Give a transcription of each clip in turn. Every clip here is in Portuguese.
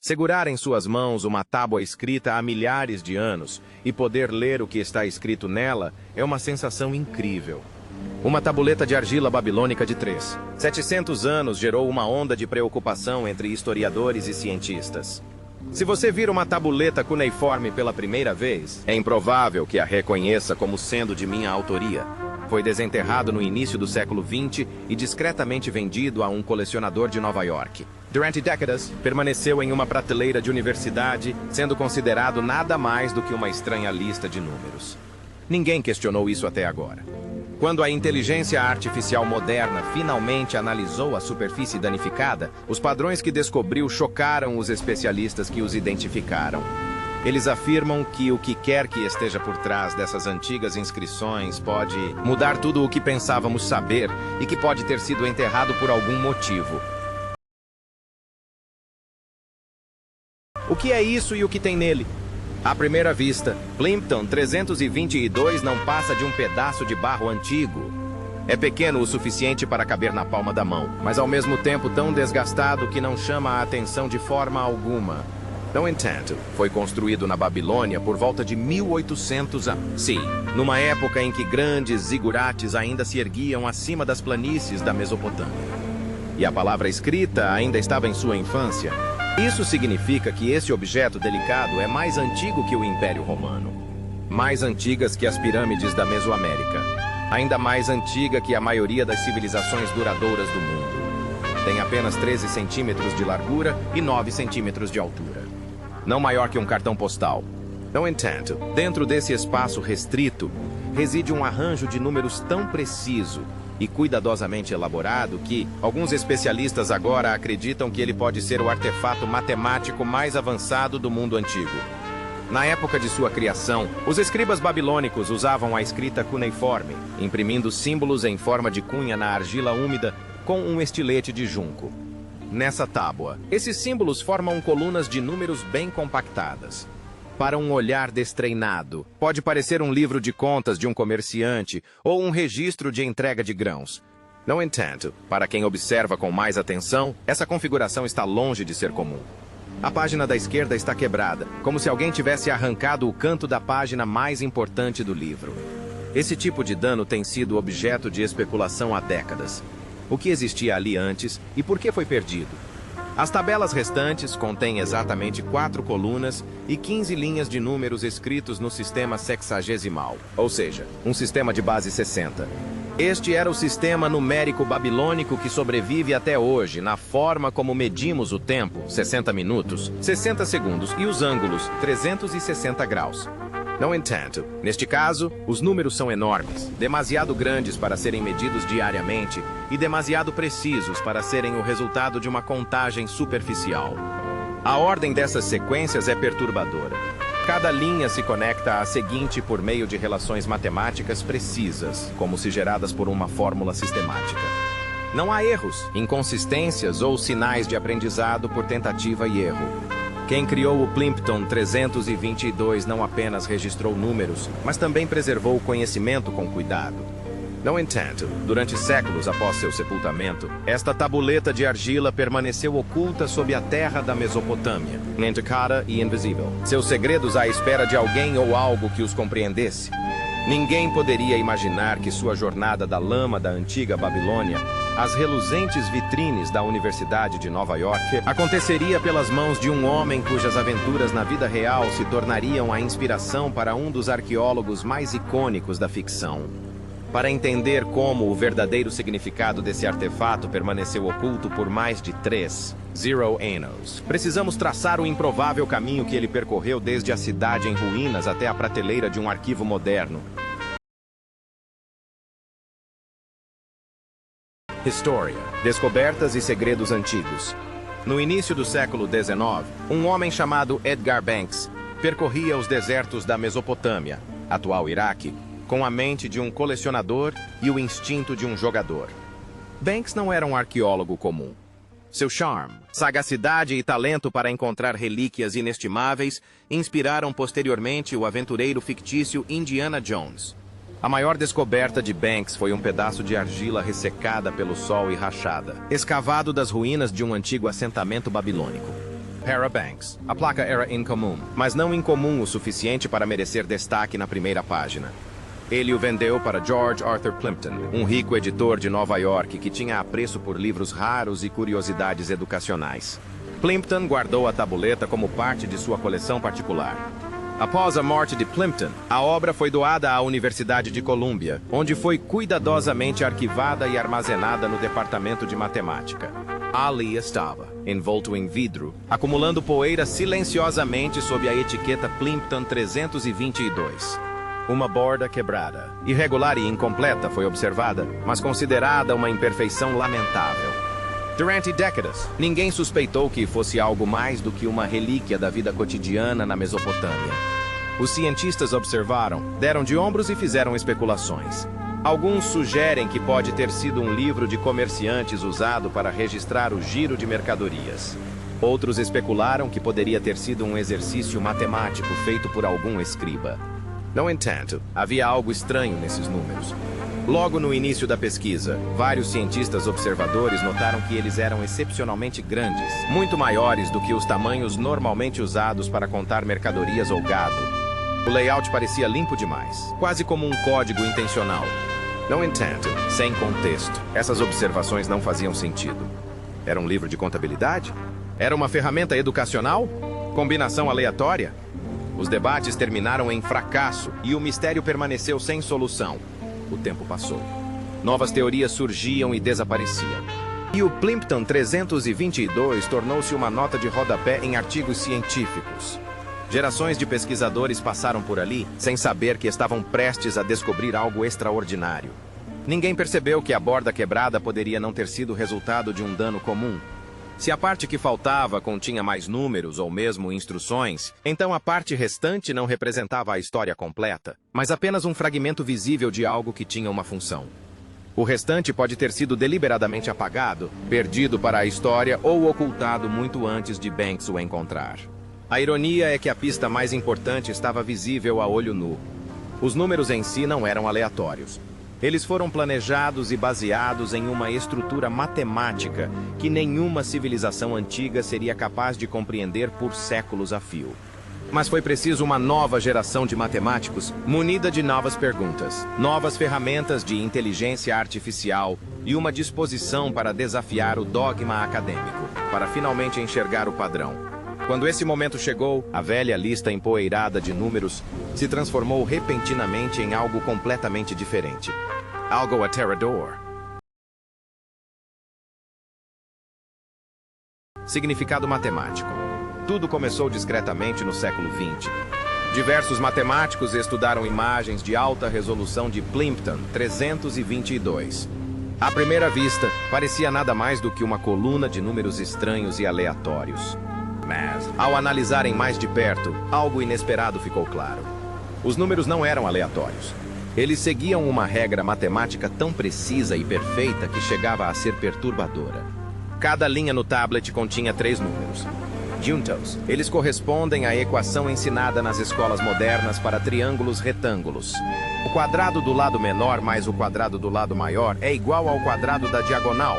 Segurar em suas mãos uma tábua escrita há milhares de anos e poder ler o que está escrito nela é uma sensação incrível. Uma tabuleta de argila babilônica de 700 anos gerou uma onda de preocupação entre historiadores e cientistas. Se você vir uma tabuleta cuneiforme pela primeira vez, é improvável que a reconheça como sendo de minha autoria. Foi desenterrado no início do século XX e discretamente vendido a um colecionador de Nova York. Durante décadas, permaneceu em uma prateleira de universidade, sendo considerado nada mais do que uma estranha lista de números. Ninguém questionou isso até agora. Quando a inteligência artificial moderna finalmente analisou a superfície danificada, os padrões que descobriu chocaram os especialistas que os identificaram. Eles afirmam que o que quer que esteja por trás dessas antigas inscrições pode mudar tudo o que pensávamos saber e que pode ter sido enterrado por algum motivo. O que é isso e o que tem nele? À primeira vista, Plimpton 322 não passa de um pedaço de barro antigo. É pequeno o suficiente para caber na palma da mão, mas ao mesmo tempo tão desgastado que não chama a atenção de forma alguma. No entanto, foi construído na Babilônia por volta de 1800 a.C., numa época em que grandes zigurates ainda se erguiam acima das planícies da Mesopotâmia. E a palavra escrita ainda estava em sua infância. Isso significa que esse objeto delicado é mais antigo que o Império Romano, mais antigas que as pirâmides da Mesoamérica, ainda mais antiga que a maioria das civilizações duradouras do mundo. Tem apenas 13 centímetros de largura e 9 centímetros de altura. Não maior que um cartão postal. No entanto, dentro desse espaço restrito, reside um arranjo de números tão preciso e cuidadosamente elaborado que alguns especialistas agora acreditam que ele pode ser o artefato matemático mais avançado do mundo antigo. Na época de sua criação, os escribas babilônicos usavam a escrita cuneiforme, imprimindo símbolos em forma de cunha na argila úmida com um estilete de junco. Nessa tábua, esses símbolos formam colunas de números bem compactadas. Para um olhar destreinado, pode parecer um livro de contas de um comerciante ou um registro de entrega de grãos. No entanto, para quem observa com mais atenção, essa configuração está longe de ser comum. A página da esquerda está quebrada, como se alguém tivesse arrancado o canto da página mais importante do livro. Esse tipo de dano tem sido objeto de especulação há décadas. O que existia ali antes e por que foi perdido? As tabelas restantes contêm exatamente 4 colunas e 15 linhas de números escritos no sistema sexagesimal, ou seja, um sistema de base 60. Este era o sistema numérico babilônico que sobrevive até hoje, na forma como medimos o tempo, 60 minutos, 60 segundos e os ângulos, 360 graus. No entanto, neste caso, os números são enormes, demasiado grandes para serem medidos diariamente e demasiado precisos para serem o resultado de uma contagem superficial. A ordem dessas sequências é perturbadora. Cada linha se conecta à seguinte por meio de relações matemáticas precisas, como se geradas por uma fórmula sistemática. Não há erros, inconsistências ou sinais de aprendizado por tentativa e erro. Quem criou o Plimpton 322 não apenas registrou números, mas também preservou o conhecimento com cuidado. No entanto, durante séculos após seu sepultamento, esta tabuleta de argila permaneceu oculta sob a terra da Mesopotâmia, intacta e invisível. Seus segredos à espera de alguém ou algo que os compreendesse. Ninguém poderia imaginar que sua jornada da lama da antiga Babilônia às reluzentes vitrines da Universidade de Nova York aconteceria pelas mãos de um homem cujas aventuras na vida real se tornariam a inspiração para um dos arqueólogos mais icônicos da ficção. Para entender como o verdadeiro significado desse artefato permaneceu oculto por mais de 3 anos, precisamos traçar o improvável caminho que ele percorreu desde a cidade em ruínas até a prateleira de um arquivo moderno. História, descobertas e segredos antigos. No início do século XIX, um homem chamado Edgar Banks percorria os desertos da Mesopotâmia, atual Iraque, com a mente de um colecionador e o instinto de um jogador. Banks não era um arqueólogo comum. Seu charme, sagacidade e talento para encontrar relíquias inestimáveis inspiraram posteriormente o aventureiro fictício Indiana Jones. A maior descoberta de Banks foi um pedaço de argila ressecada pelo sol e rachada, escavado das ruínas de um antigo assentamento babilônico. Para Banks. A placa era incomum, mas não incomum o suficiente para merecer destaque na primeira página. Ele o vendeu para George Arthur Plimpton, um rico editor de Nova York que tinha apreço por livros raros e curiosidades educacionais. Plimpton guardou a tabuleta como parte de sua coleção particular. Após a morte de Plimpton, a obra foi doada à Universidade de Columbia, onde foi cuidadosamente arquivada e armazenada no Departamento de Matemática. Ali estava, envolto em vidro, acumulando poeira silenciosamente sob a etiqueta Plimpton 322. Uma borda quebrada, irregular e incompleta, foi observada, mas considerada uma imperfeição lamentável. Durante décadas, ninguém suspeitou que fosse algo mais do que uma relíquia da vida cotidiana na Mesopotâmia. Os cientistas observaram, deram de ombros e fizeram especulações. Alguns sugerem que pode ter sido um livro de comerciantes usado para registrar o giro de mercadorias. Outros especularam que poderia ter sido um exercício matemático feito por algum escriba. No entanto, havia algo estranho nesses números. Logo no início da pesquisa, vários cientistas observadores notaram que eles eram excepcionalmente grandes, muito maiores do que os tamanhos normalmente usados para contar mercadorias ou gado. O layout parecia limpo demais, quase como um código intencional. No entanto, sem contexto, essas observações não faziam sentido. Era um livro de contabilidade? Era uma ferramenta educacional? Combinação aleatória? Os debates terminaram em fracasso e o mistério permaneceu sem solução. O tempo passou. Novas teorias surgiam e desapareciam. E o Plimpton 322 tornou-se uma nota de rodapé em artigos científicos. Gerações de pesquisadores passaram por ali sem saber que estavam prestes a descobrir algo extraordinário. Ninguém percebeu que a borda quebrada poderia não ter sido resultado de um dano comum. Se a parte que faltava continha mais números ou mesmo instruções, então a parte restante não representava a história completa, mas apenas um fragmento visível de algo que tinha uma função. O restante pode ter sido deliberadamente apagado, perdido para a história ou ocultado muito antes de Banks o encontrar. A ironia é que a pista mais importante estava visível a olho nu. Os números em si não eram aleatórios. Eles foram planejados e baseados em uma estrutura matemática que nenhuma civilização antiga seria capaz de compreender por séculos a fio. Mas foi preciso uma nova geração de matemáticos, munida de novas perguntas, novas ferramentas de inteligência artificial e uma disposição para desafiar o dogma acadêmico, para finalmente enxergar o padrão. Quando esse momento chegou, a velha lista empoeirada de números se transformou repentinamente em algo completamente diferente. Algo aterrador. Significado matemático. Tudo começou discretamente no século XX. Diversos matemáticos estudaram imagens de alta resolução de Plimpton 322. À primeira vista, parecia nada mais do que uma coluna de números estranhos e aleatórios. Mas, ao analisarem mais de perto, algo inesperado ficou claro. Os números não eram aleatórios. Eles seguiam uma regra matemática tão precisa e perfeita que chegava a ser perturbadora. Cada linha no tablet continha 3 números. Juntos, eles correspondem à equação ensinada nas escolas modernas para triângulos retângulos. O quadrado do lado menor mais o quadrado do lado maior é igual ao quadrado da diagonal.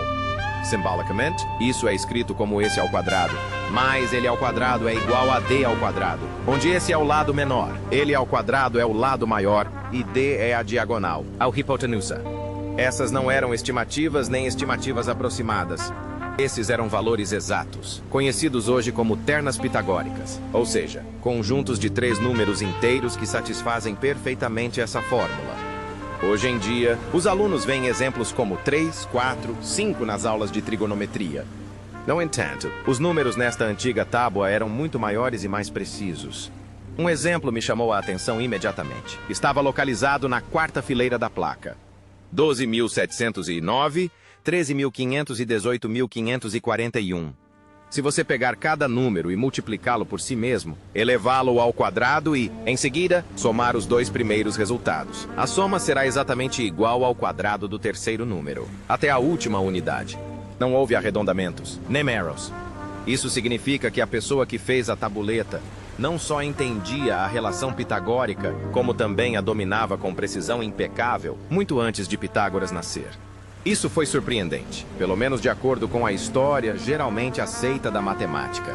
Simbolicamente, isso é escrito como esse ao quadrado, mais ele ao quadrado é igual a d ao quadrado, onde esse é o lado menor, ele ao quadrado é o lado maior e d é a diagonal, a hipotenusa. Essas não eram estimativas nem estimativas aproximadas. Esses eram valores exatos, conhecidos hoje como ternas pitagóricas, ou seja, conjuntos de 3 números inteiros que satisfazem perfeitamente essa fórmula. Hoje em dia, os alunos veem exemplos como 3, 4, 5 nas aulas de trigonometria. No entanto, os números nesta antiga tábua eram muito maiores e mais precisos. Um exemplo me chamou a atenção imediatamente. Estava localizado na 4ª fileira da placa. 12.709, 13.500 e 18.541. Se você pegar cada número e multiplicá-lo por si mesmo, elevá-lo ao quadrado e, em seguida, somar os 2 primeiros resultados, a soma será exatamente igual ao quadrado do terceiro número, até a última unidade. Não houve arredondamentos, nem arrows. Isso significa que a pessoa que fez a tabuleta não só entendia a relação pitagórica, como também a dominava com precisão impecável, muito antes de Pitágoras nascer. Isso foi surpreendente, pelo menos de acordo com a história geralmente aceita da matemática.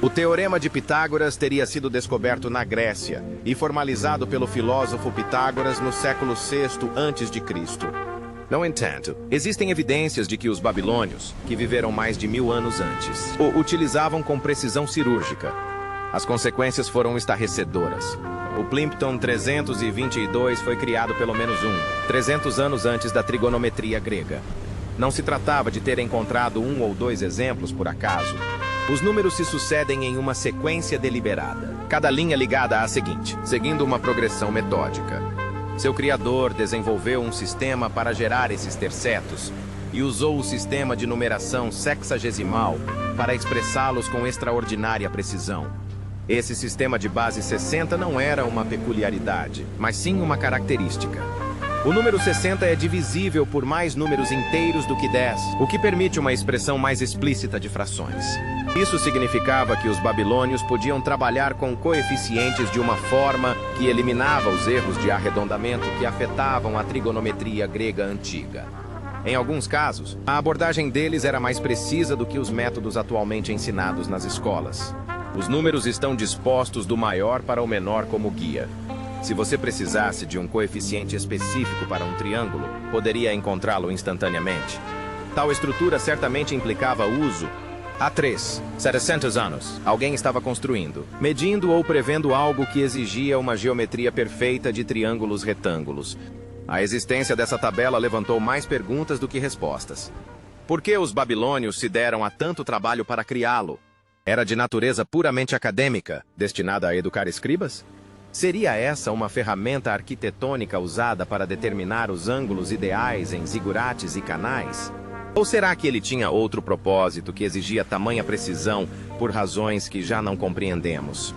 O Teorema de Pitágoras teria sido descoberto na Grécia e formalizado pelo filósofo Pitágoras no século VI a.C. No entanto, existem evidências de que os babilônios, que viveram mais de 1000 anos antes, o utilizavam com precisão cirúrgica. As consequências foram estarrecedoras. O Plimpton 322 foi criado pelo menos 300 anos antes da trigonometria grega. Não se tratava de ter encontrado 1 ou 2 exemplos por acaso. Os números se sucedem em uma sequência deliberada, cada linha ligada à seguinte, seguindo uma progressão metódica. Seu criador desenvolveu um sistema para gerar esses tercetos e usou o sistema de numeração sexagesimal para expressá-los com extraordinária precisão. Esse sistema de base 60 não era uma peculiaridade, mas sim uma característica. O número 60 é divisível por mais números inteiros do que 10, o que permite uma expressão mais explícita de frações. Isso significava que os babilônios podiam trabalhar com coeficientes de uma forma que eliminava os erros de arredondamento que afetavam a trigonometria grega antiga. Em alguns casos, a abordagem deles era mais precisa do que os métodos atualmente ensinados nas escolas. Os números estão dispostos do maior para o menor como guia. Se você precisasse de um coeficiente específico para um triângulo, poderia encontrá-lo instantaneamente. Tal estrutura certamente implicava uso. Há 700 anos, alguém estava construindo, medindo ou prevendo algo que exigia uma geometria perfeita de triângulos retângulos. A existência dessa tabela levantou mais perguntas do que respostas. Por que os babilônios se deram a tanto trabalho para criá-lo? Era de natureza puramente acadêmica, destinada a educar escribas? Seria essa uma ferramenta arquitetônica usada para determinar os ângulos ideais em zigurates e canais? Ou será que ele tinha outro propósito que exigia tamanha precisão por razões que já não compreendemos?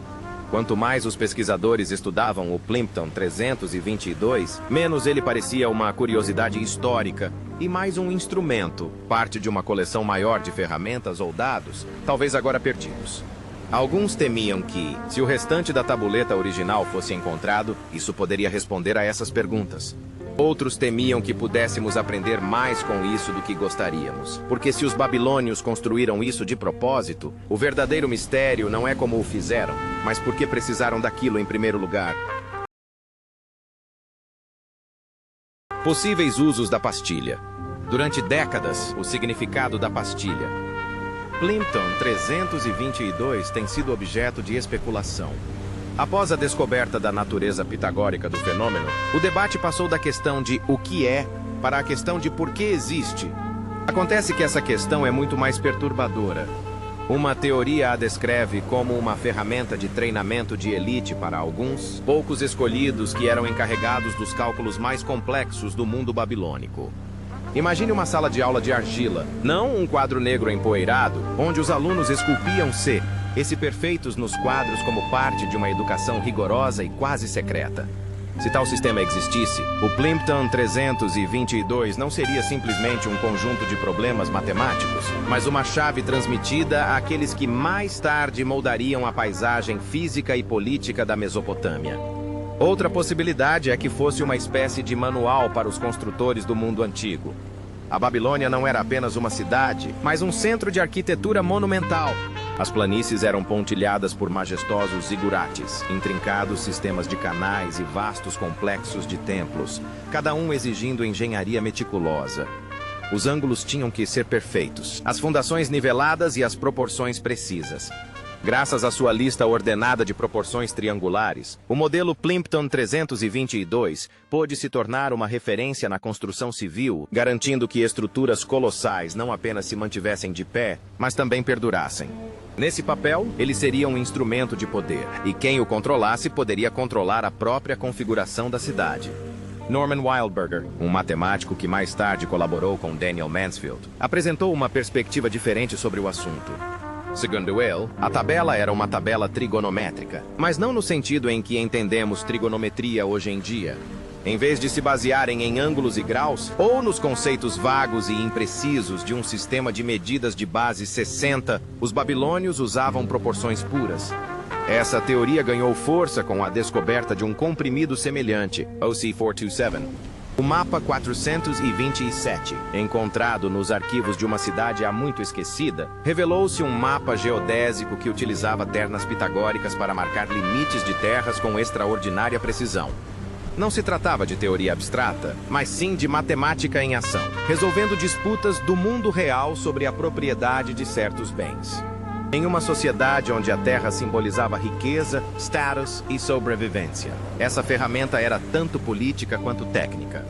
Quanto mais os pesquisadores estudavam o Plimpton 322, menos ele parecia uma curiosidade histórica e mais um instrumento, parte de uma coleção maior de ferramentas ou dados, talvez agora perdidos. Alguns temiam que, se o restante da tabuleta original fosse encontrado, isso poderia responder a essas perguntas. Outros temiam que pudéssemos aprender mais com isso do que gostaríamos, porque se os babilônios construíram isso de propósito, o verdadeiro mistério não é como o fizeram, mas porque precisaram daquilo em primeiro lugar. Possíveis usos da pastilha. Durante décadas, o significado da pastilha. Plimpton 322 tem sido objeto de especulação. Após a descoberta da natureza pitagórica do fenômeno, o debate passou da questão de o que é para a questão de por que existe. Acontece que essa questão é muito mais perturbadora. Uma teoria a descreve como uma ferramenta de treinamento de elite para alguns, poucos escolhidos que eram encarregados dos cálculos mais complexos do mundo babilônico. Imagine uma sala de aula de argila, não um quadro negro empoeirado, onde os alunos esculpiam-se perfeitos nos quadros como parte de uma educação rigorosa e quase secreta. Se tal sistema existisse, o Plimpton 322 não seria simplesmente um conjunto de problemas matemáticos, mas uma chave transmitida àqueles que mais tarde moldariam a paisagem física e política da Mesopotâmia. Outra possibilidade é que fosse uma espécie de manual para os construtores do mundo antigo. A Babilônia não era apenas uma cidade, mas um centro de arquitetura monumental. As planícies eram pontilhadas por majestosos zigurates, intrincados sistemas de canais e vastos complexos de templos, cada um exigindo engenharia meticulosa. Os ângulos tinham que ser perfeitos, as fundações niveladas e as proporções precisas. Graças à sua lista ordenada de proporções triangulares, o modelo Plimpton 322 pôde se tornar uma referência na construção civil, garantindo que estruturas colossais não apenas se mantivessem de pé, mas também perdurassem. Nesse papel, ele seria um instrumento de poder, e quem o controlasse poderia controlar a própria configuração da cidade. Norman Wildberger, um matemático que mais tarde colaborou com Daniel Mansfield, apresentou uma perspectiva diferente sobre o assunto. Segundo ele, a tabela era uma tabela trigonométrica, mas não no sentido em que entendemos trigonometria hoje em dia. Em vez de se basearem em ângulos e graus, ou nos conceitos vagos e imprecisos de um sistema de medidas de base 60, os babilônios usavam proporções puras. Essa teoria ganhou força com a descoberta de um comprimido semelhante, OC427. O mapa 427, encontrado nos arquivos de uma cidade há muito esquecida, revelou-se um mapa geodésico que utilizava ternas pitagóricas para marcar limites de terras com extraordinária precisão. Não se tratava de teoria abstrata, mas sim de matemática em ação, resolvendo disputas do mundo real sobre a propriedade de certos bens. Em uma sociedade onde a terra simbolizava riqueza, status e sobrevivência, essa ferramenta era tanto política quanto técnica.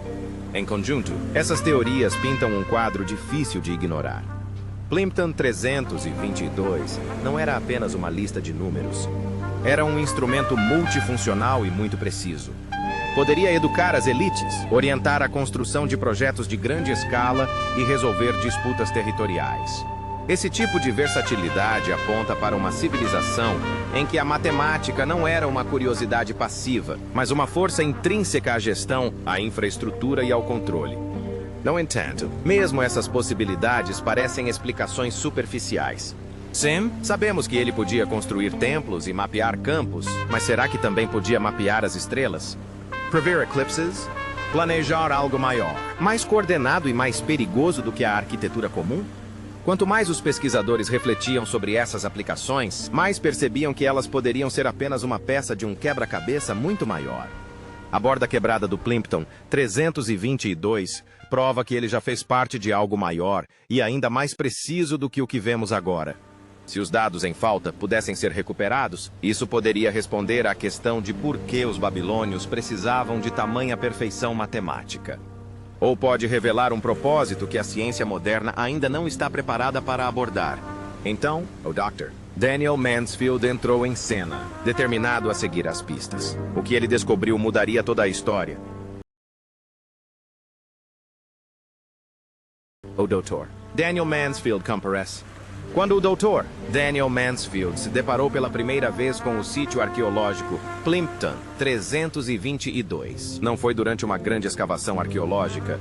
Em conjunto, essas teorias pintam um quadro difícil de ignorar. Plimpton 322 não era apenas uma lista de números. Era um instrumento multifuncional e muito preciso. Poderia educar as elites, orientar a construção de projetos de grande escala e resolver disputas territoriais. Esse tipo de versatilidade aponta para uma civilização em que a matemática não era uma curiosidade passiva, mas uma força intrínseca à gestão, à infraestrutura e ao controle. No entanto, mesmo essas possibilidades parecem explicações superficiais. Sim, sabemos que ele podia construir templos e mapear campos, mas será que também podia mapear as estrelas? Prever eclipses? Planejar algo maior, mais coordenado e mais perigoso do que a arquitetura comum? Quanto mais os pesquisadores refletiam sobre essas aplicações, mais percebiam que elas poderiam ser apenas uma peça de um quebra-cabeça muito maior. A borda quebrada do Plimpton 322 prova que ele já fez parte de algo maior e ainda mais preciso do que o que vemos agora. Se os dados em falta pudessem ser recuperados, isso poderia responder à questão de por que os babilônios precisavam de tamanha perfeição matemática. Ou pode revelar um propósito que a ciência moderna ainda não está preparada para abordar. Então, o Dr. Daniel Mansfield entrou em cena, determinado a seguir as pistas. O que ele descobriu mudaria toda a história. O Dr. Daniel Mansfield comparece. Quando o Dr. Daniel Mansfield se deparou pela primeira vez com o sítio arqueológico Plimpton 322, não foi durante uma grande escavação arqueológica.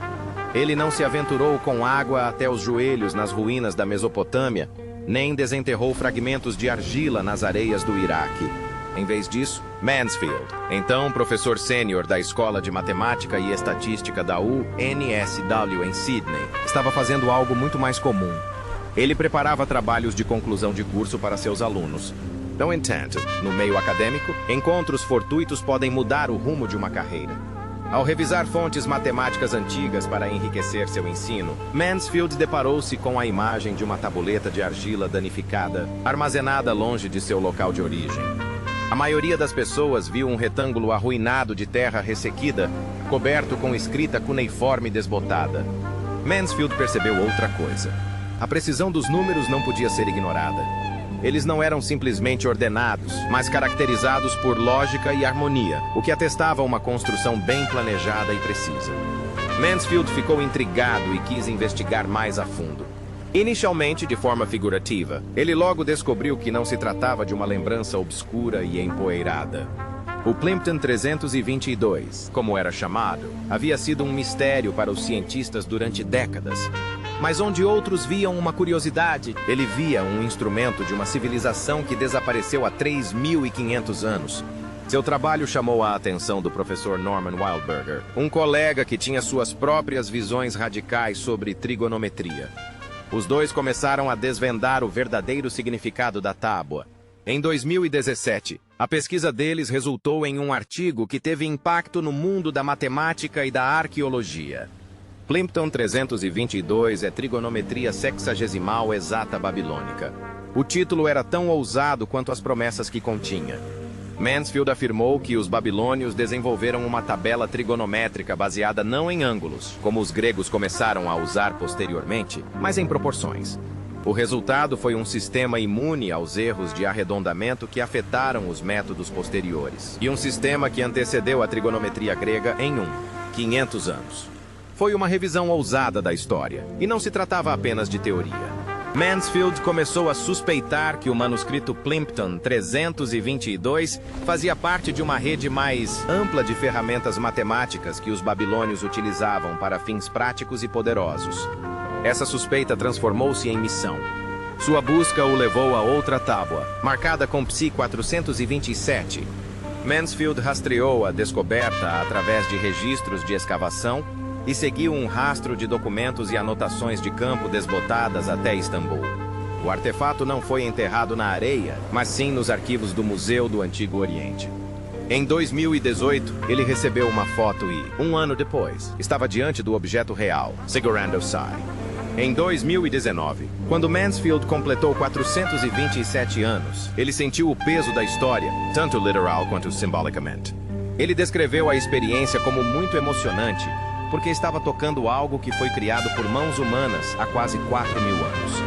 Ele não se aventurou com água até os joelhos nas ruínas da Mesopotâmia, nem desenterrou fragmentos de argila nas areias do Iraque. Em vez disso, Mansfield, então professor sênior da Escola de Matemática e Estatística da UNSW em Sydney, estava fazendo algo muito mais comum. Ele preparava trabalhos de conclusão de curso para seus alunos. No entanto, no meio acadêmico, encontros fortuitos podem mudar o rumo de uma carreira. Ao revisar fontes matemáticas antigas para enriquecer seu ensino, Mansfield deparou-se com a imagem de uma tabuleta de argila danificada, armazenada longe de seu local de origem. A maioria das pessoas viu um retângulo arruinado de terra ressequida, coberto com escrita cuneiforme desbotada. Mansfield percebeu outra coisa. A precisão dos números não podia ser ignorada. Eles não eram simplesmente ordenados, mas caracterizados por lógica e harmonia, o que atestava uma construção bem planejada e precisa. Mansfield ficou intrigado e quis investigar mais a fundo. Inicialmente, de forma figurativa, ele logo descobriu que não se tratava de uma lembrança obscura e empoeirada. O Plimpton 322, como era chamado, havia sido um mistério para os cientistas durante décadas. Mas onde outros viam uma curiosidade, ele via um instrumento de uma civilização que desapareceu há 3.500 anos. Seu trabalho chamou a atenção do professor Norman Wildberger, um colega que tinha suas próprias visões radicais sobre trigonometria. Os dois começaram a desvendar o verdadeiro significado da tábua. Em 2017, a pesquisa deles resultou em um artigo que teve impacto no mundo da matemática e da arqueologia. Plimpton 322 é trigonometria sexagesimal exata babilônica. O título era tão ousado quanto as promessas que continha. Mansfield afirmou que os babilônios desenvolveram uma tabela trigonométrica baseada não em ângulos, como os gregos começaram a usar posteriormente, mas em proporções. O resultado foi um sistema imune aos erros de arredondamento que afetaram os métodos posteriores, e um sistema que antecedeu a trigonometria grega em 500 anos. Foi uma revisão ousada da história, e não se tratava apenas de teoria. Mansfield começou a suspeitar que o manuscrito Plimpton 322 fazia parte de uma rede mais ampla de ferramentas matemáticas que os babilônios utilizavam para fins práticos e poderosos. Essa suspeita transformou-se em missão. Sua busca o levou a outra tábua, marcada com Psi 427. Mansfield rastreou a descoberta através de registros de escavação e seguiu um rastro de documentos e anotações de campo desbotadas até Istambul. O artefato não foi enterrado na areia, mas sim nos arquivos do Museu do Antigo Oriente. Em 2018, ele recebeu uma foto e, um ano depois, estava diante do objeto real, segurando o sai. Em 2019, quando Mansfield completou 427 anos, ele sentiu o peso da história, tanto literal quanto simbolicamente. Ele descreveu a experiência como muito emocionante, porque estava tocando algo que foi criado por mãos humanas há quase 4.000 anos.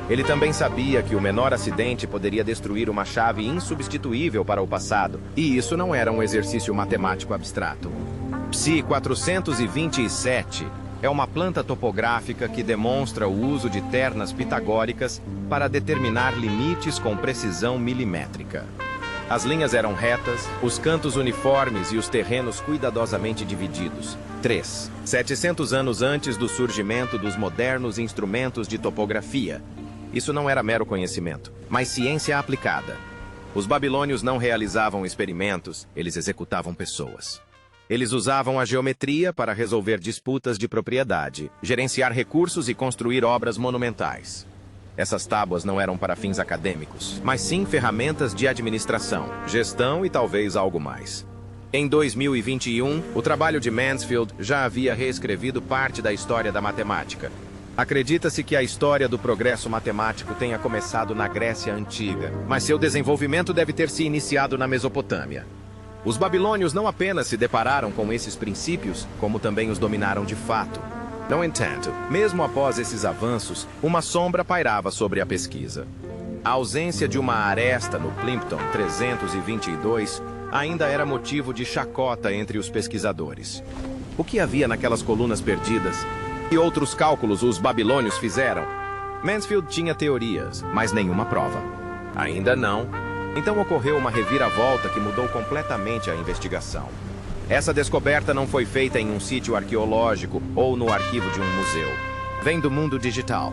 Ele também sabia que o menor acidente poderia destruir uma chave insubstituível para o passado, e isso não era um exercício matemático abstrato. Psi 427 é uma planta topográfica que demonstra o uso de ternas pitagóricas para determinar limites com precisão milimétrica. As linhas eram retas, os cantos uniformes e os terrenos cuidadosamente divididos. 3. 700 anos antes do surgimento dos modernos instrumentos de topografia. Isso não era mero conhecimento, mas ciência aplicada. Os babilônios não realizavam experimentos, eles executavam pessoas. Eles usavam a geometria para resolver disputas de propriedade, gerenciar recursos e construir obras monumentais. Essas tábuas não eram para fins acadêmicos, mas sim ferramentas de administração, gestão e talvez algo mais. Em 2021, o trabalho de Mansfield já havia reescrevido parte da história da matemática. Acredita-se que a história do progresso matemático tenha começado na Grécia Antiga, mas seu desenvolvimento deve ter se iniciado na Mesopotâmia. Os babilônios não apenas se depararam com esses princípios, como também os dominaram de fato. No entanto, mesmo após esses avanços, uma sombra pairava sobre a pesquisa. A ausência de uma aresta no Plimpton 322 ainda era motivo de chacota entre os pesquisadores. O que havia naquelas colunas perdidas? Que outros cálculos os babilônios fizeram? Mansfield tinha teorias, mas nenhuma prova. Ainda não. Então ocorreu uma reviravolta que mudou completamente a investigação. Essa descoberta não foi feita em um sítio arqueológico ou no arquivo de um museu. Vem do mundo digital.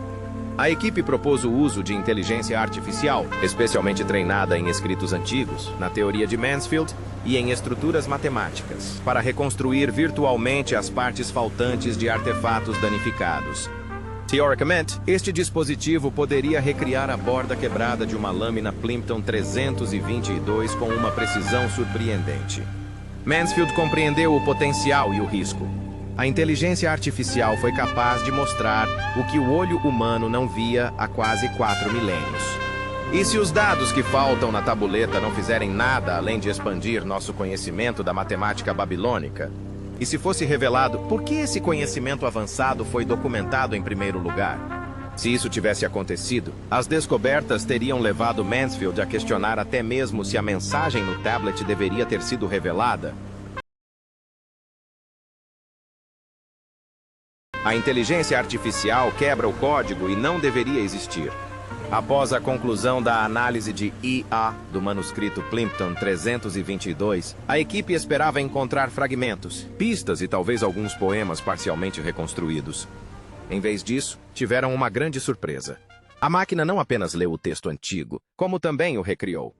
A equipe propôs o uso de inteligência artificial, especialmente treinada em escritos antigos, na teoria de Mansfield e em estruturas matemáticas, para reconstruir virtualmente as partes faltantes de artefatos danificados. Teoricamente, este dispositivo poderia recriar a borda quebrada de uma lâmina Plimpton 322 com uma precisão surpreendente. Mansfield compreendeu o potencial e o risco. A inteligência artificial foi capaz de mostrar o que o olho humano não via há quase 4 milênios. E se os dados que faltam na tabuleta não fizerem nada além de expandir nosso conhecimento da matemática babilônica? E se fosse revelado por que esse conhecimento avançado foi documentado em primeiro lugar? Se isso tivesse acontecido, as descobertas teriam levado Mansfield a questionar até mesmo se a mensagem no tablet deveria ter sido revelada. A inteligência artificial quebra o código e não deveria existir. Após a conclusão da análise de IA do manuscrito Plimpton 322, a equipe esperava encontrar fragmentos, pistas e talvez alguns poemas parcialmente reconstruídos. Em vez disso, tiveram uma grande surpresa. A máquina não apenas leu o texto antigo, como também o recriou.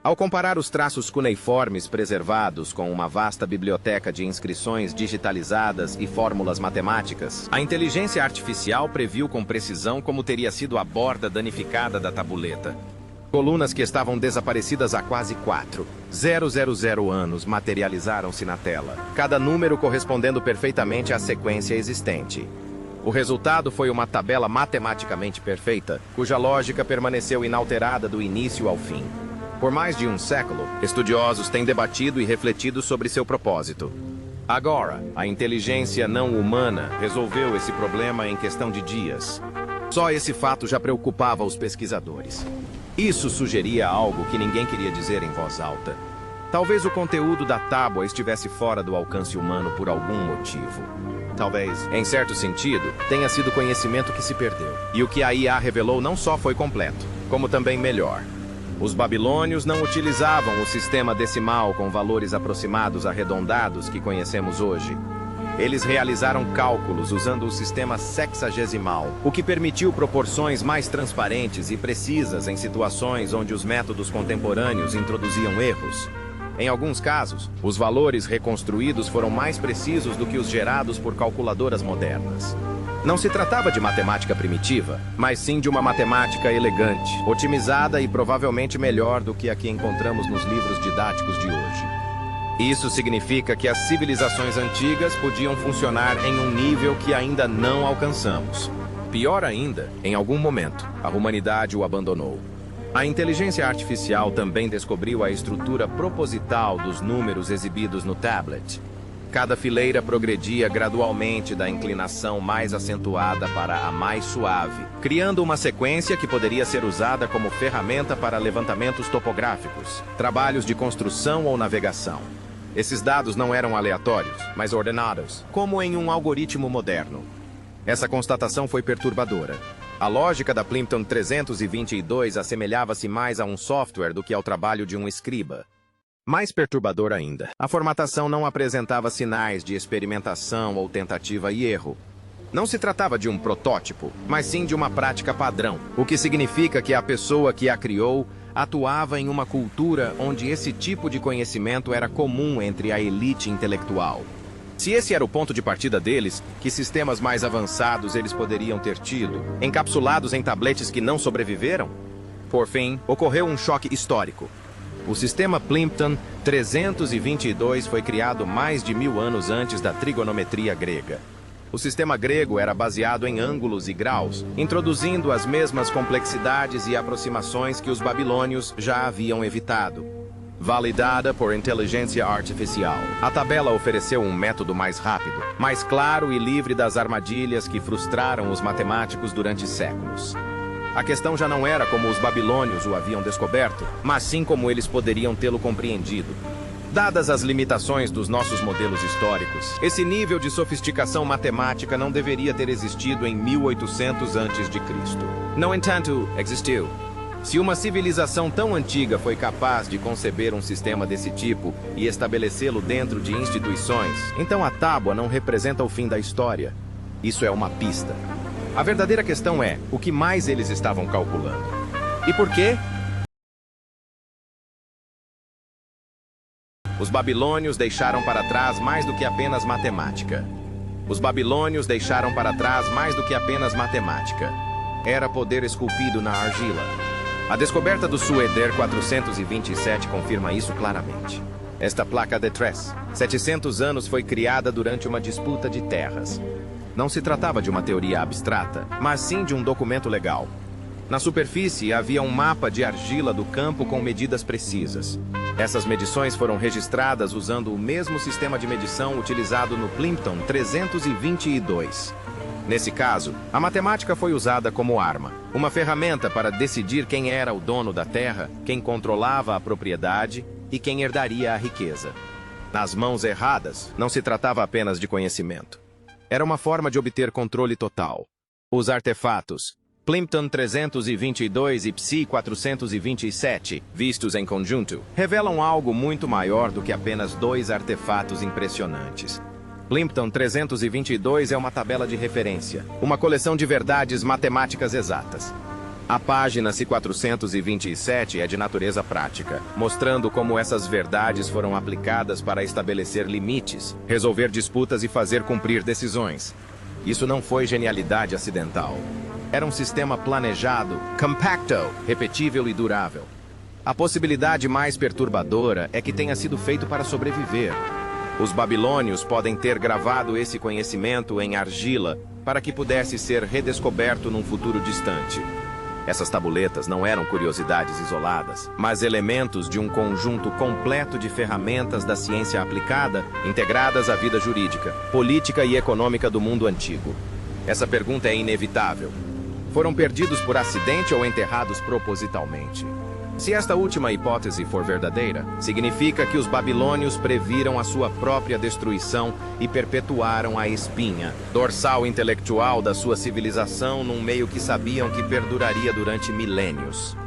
Ao comparar os traços cuneiformes preservados com uma vasta biblioteca de inscrições digitalizadas e fórmulas matemáticas, a inteligência artificial previu com precisão como teria sido a borda danificada da tabuleta. Colunas que estavam desaparecidas há quase 4.000 anos materializaram-se na tela, cada número correspondendo perfeitamente à sequência existente. O resultado foi uma tabela matematicamente perfeita, cuja lógica permaneceu inalterada do início ao fim. Por mais de um século, estudiosos têm debatido e refletido sobre seu propósito. Agora, a inteligência não humana resolveu esse problema em questão de dias. Só esse fato já preocupava os pesquisadores. Isso sugeria algo que ninguém queria dizer em voz alta. Talvez o conteúdo da tábua estivesse fora do alcance humano por algum motivo. Talvez, em certo sentido, tenha sido conhecimento que se perdeu. E o que a IA revelou não só foi completo, como também melhor. Os babilônios não utilizavam o sistema decimal com valores aproximados arredondados que conhecemos hoje. Eles realizaram cálculos usando o sistema sexagesimal, o que permitiu proporções mais transparentes e precisas em situações onde os métodos contemporâneos introduziam erros. Em alguns casos, os valores reconstruídos foram mais precisos do que os gerados por calculadoras modernas. Não se tratava de matemática primitiva, mas sim de uma matemática elegante, otimizada e provavelmente melhor do que a que encontramos nos livros didáticos de hoje. Isso significa que as civilizações antigas podiam funcionar em um nível que ainda não alcançamos. Pior ainda, em algum momento, a humanidade o abandonou. A inteligência artificial também descobriu a estrutura proposital dos números exibidos no tablet. Cada fileira progredia gradualmente da inclinação mais acentuada para a mais suave, criando uma sequência que poderia ser usada como ferramenta para levantamentos topográficos, trabalhos de construção ou navegação. Esses dados não eram aleatórios, mas ordenados, como em um algoritmo moderno. Essa constatação foi perturbadora. A lógica da Plimpton 322 assemelhava-se mais a um software do que ao trabalho de um escriba. Mais perturbador ainda, a formatação não apresentava sinais de experimentação ou tentativa e erro. Não se tratava de um protótipo, mas sim de uma prática padrão, o que significa que a pessoa que a criou atuava em uma cultura onde esse tipo de conhecimento era comum entre a elite intelectual. Se esse era o ponto de partida deles, que sistemas mais avançados eles poderiam ter tido, encapsulados em tabletes que não sobreviveram? Por fim, ocorreu um choque histórico. O sistema Plimpton 322 foi criado mais de 1000 anos antes da trigonometria grega. O sistema grego era baseado em ângulos e graus, introduzindo as mesmas complexidades e aproximações que os babilônios já haviam evitado. Validada por inteligência artificial, a tabela ofereceu um método mais rápido, mais claro e livre das armadilhas que frustraram os matemáticos durante séculos. A questão já não era como os babilônios o haviam descoberto, mas sim como eles poderiam tê-lo compreendido. Dadas as limitações dos nossos modelos históricos, esse nível de sofisticação matemática não deveria ter existido em 1800 a.C. No entanto, existiu. Se uma civilização tão antiga foi capaz de conceber um sistema desse tipo e estabelecê-lo dentro de instituições, então a tábua não representa o fim da história. Isso é uma pista. A verdadeira questão é, o que mais eles estavam calculando? E por quê? Os babilônios deixaram para trás mais do que apenas matemática. Os babilônios deixaram para trás mais do que apenas matemática. Era poder esculpido na argila. A descoberta do Sueder 427 confirma isso claramente. Esta placa de 700 anos foi criada durante uma disputa de terras. Não se tratava de uma teoria abstrata, mas sim de um documento legal. Na superfície havia um mapa de argila do campo com medidas precisas. Essas medições foram registradas usando o mesmo sistema de medição utilizado no Plimpton 322. Nesse caso, a matemática foi usada como arma, uma ferramenta para decidir quem era o dono da terra, quem controlava a propriedade e quem herdaria a riqueza. Nas mãos erradas, não se tratava apenas de conhecimento. Era uma forma de obter controle total. Os artefatos Plimpton 322 e Psi 427, vistos em conjunto, revelam algo muito maior do que apenas dois artefatos impressionantes. Plimpton 322 é uma tabela de referência, uma coleção de verdades matemáticas exatas. A página C427 é de natureza prática, mostrando como essas verdades foram aplicadas para estabelecer limites, resolver disputas e fazer cumprir decisões. Isso não foi genialidade acidental. Era um sistema planejado, compacto, repetível e durável. A possibilidade mais perturbadora é que tenha sido feito para sobreviver. Os babilônios podem ter gravado esse conhecimento em argila para que pudesse ser redescoberto num futuro distante. Essas tabuletas não eram curiosidades isoladas, mas elementos de um conjunto completo de ferramentas da ciência aplicada, integradas à vida jurídica, política e econômica do mundo antigo. Essa pergunta é inevitável. Foram perdidos por acidente ou enterrados propositalmente? Se esta última hipótese for verdadeira, significa que os babilônios previram a sua própria destruição e perpetuaram a espinha, dorsal intelectual da sua civilização num meio que sabiam que perduraria durante milênios.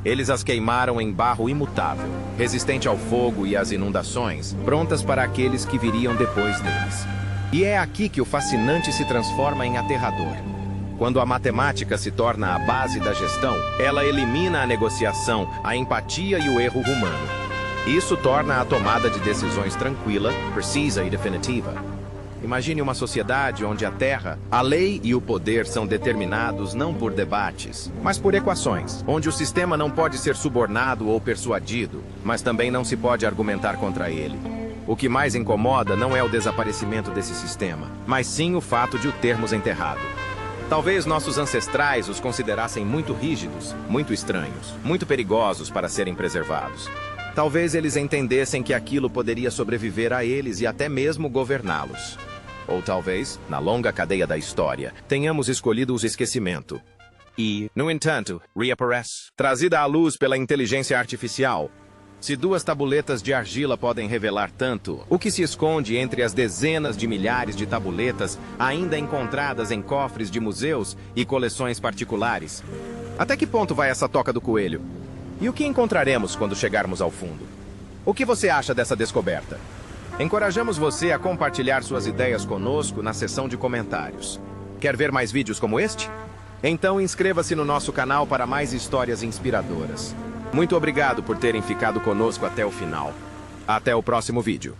Eles as queimaram em barro imutável, resistente ao fogo e às inundações, prontas para aqueles que viriam depois deles. E é aqui que o fascinante se transforma em aterrador. Quando a matemática se torna a base da gestão, ela elimina a negociação, a empatia e o erro humano. Isso torna a tomada de decisões tranquila, precisa e definitiva. Imagine uma sociedade onde a terra, a lei e o poder são determinados não por debates, mas por equações, onde o sistema não pode ser subornado ou persuadido, mas também não se pode argumentar contra ele. O que mais incomoda não é o desaparecimento desse sistema, mas sim o fato de o termos enterrado. Talvez nossos ancestrais os considerassem muito rígidos, muito estranhos, muito perigosos para serem preservados. Talvez eles entendessem que aquilo poderia sobreviver a eles e até mesmo governá-los. Ou talvez, na longa cadeia da história, tenhamos escolhido o esquecimento. E, no entanto, reaparece, trazida à luz pela inteligência artificial. Se duas tabuletas de argila podem revelar tanto, o que se esconde entre as dezenas de milhares de tabuletas ainda encontradas em cofres de museus e coleções particulares? Até que ponto vai essa toca do coelho? E o que encontraremos quando chegarmos ao fundo? O que você acha dessa descoberta? Encorajamos você a compartilhar suas ideias conosco na seção de comentários. Quer ver mais vídeos como este? Então inscreva-se no nosso canal para mais histórias inspiradoras. Muito obrigado por terem ficado conosco até o final. Até o próximo vídeo.